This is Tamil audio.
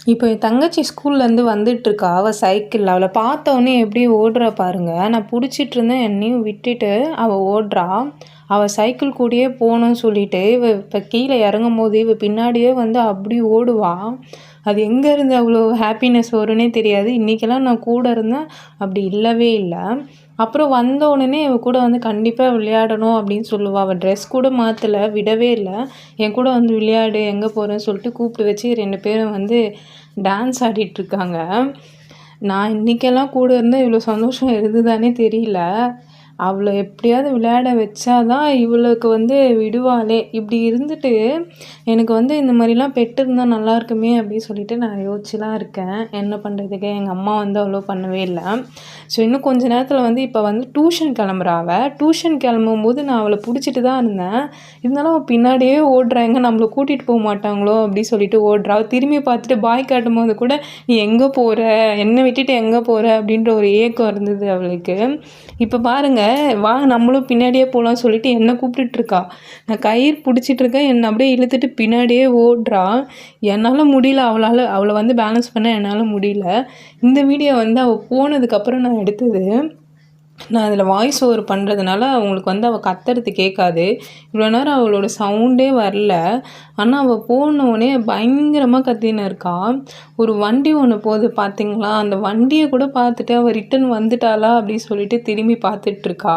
இப்போ என் தங்கச்சி ஸ்கூல்லேருந்து வந்துட்டுருக்கா. அவ சைக்கிள்ல. அவள பார்த்தோனே எப்படி ஓடுறா பாருங்க. நான் புடிச்சிட்டுருந்தேன். என்னையும் விட்டுட்டு அவ ஓடுறா. அவ சைக்கிள் கூடயே போணும்னு சொல்லிட்டு, இப்ப கீழ இறங்கும்போது இவ பின்னாடியே வந்து அப்படி ஓடுவா. அது எங்கேருந்து அவ்வளோ ஹாப்பினஸ் வரும்னே தெரியாது. இன்னைக்கெல்லாம் நான் கூட இருந்தேன். அப்படி இல்லவே இல்ல. அப்புறம் வந்த உடனே இவ கூட வந்து கண்டிப்பா விளையாடணும் அப்படின்னு சொல்லுவா. அவ ட்ரெஸ் கூட மாத்தல. விடவே இல்ல. என் கூட வந்து விளையாடு, எங்க போறேன்னு சொல்லிட்டு கூப்பிட்டு வச்சு 2 பேரும் வந்து டான்ஸ் ஆடிட்டுருக்காங்க. நான் இன்னைக்கெல்லாம் கூட இருந்தா இவ்வளோ சந்தோஷம் இருந்ததானே தெரியல. அவள எப்படியாவது விளையாட வச்சா தான் இவளுக்கு வந்து விடுவாளே! இப்படி இருந்துட்டு, எனக்கு வந்து இந்த மாரிலாம் பெட் இருந்தா நல்லாயிருக்குமே அப்படின்னு சொல்லிட்டு நான் யோசிச்சுலாம் இருக்கேன். என்ன பண்ணுறதுக்கு? எங்க அம்மா வந்து அவ்வளோ பண்ணவே இல்ல. ஸோ இன்னும் கொஞ்ச நேரத்தில வந்து இப்ப வந்து டியூஷன் கிளம்புறா அவ. டியூஷன் கிளம்பும்போது நான் அவள புடிச்சிட்டு தான் இருந்தேன். இருந்தாலும் அவ பின்னாடியே ஓடுறா. எங்க நம்மள கூட்டிட்டு போ மாட்டாங்களோ அப்படின்னு சொல்லிட்டு ஓடுறா. திரும்பி பார்த்துட்டு பாய் காட்டும்போது கூட, "நீ எங்க போற? என்ன விட்டுட்டு எங்க போற?" அப்படின்ற ஒரு ஏக்கம் இருந்தது அவளுக்கு. இப்ப பாருங்க, "வா நம்மளும் பின்னாடியே போலாம்னு" சொல்லிட்டு என்ன கூப்பிட்டுட்ருக்கா. நான் கயிறு புடிச்சிட்டுருக்கேன். என்ன அப்படியே இழுத்துட்டு பின்னாடியே ஓடுறா. என்னால முடியல. அவள வந்து பேலன்ஸ் பண்ண என்னால முடியல. இந்த வீடியோ வந்து அவ போனதுக்கப்புறம் நான் எடுத்தது. நான் அதில வாய்ஸ் ஓவர் பண்ணுறதுனால அவங்களுக்கு வந்து அவ கத்துறது கேட்காது. இவ்வளோ நேரம் அவளோட சவுண்டே வரல. ஆனா, அவ போனோனே பயங்கரமா கத்தின்னு இருக்கா. ஒரு வண்டி ஒண்ணு போகுது பார்த்தீங்களா? அந்த வண்டிய கூட பார்த்துட்டு அவ ரிட்டர்ன் வந்துட்டாளா? அப்படின்னு சொல்லிட்டு திரும்பி பார்த்துட்ருக்கா.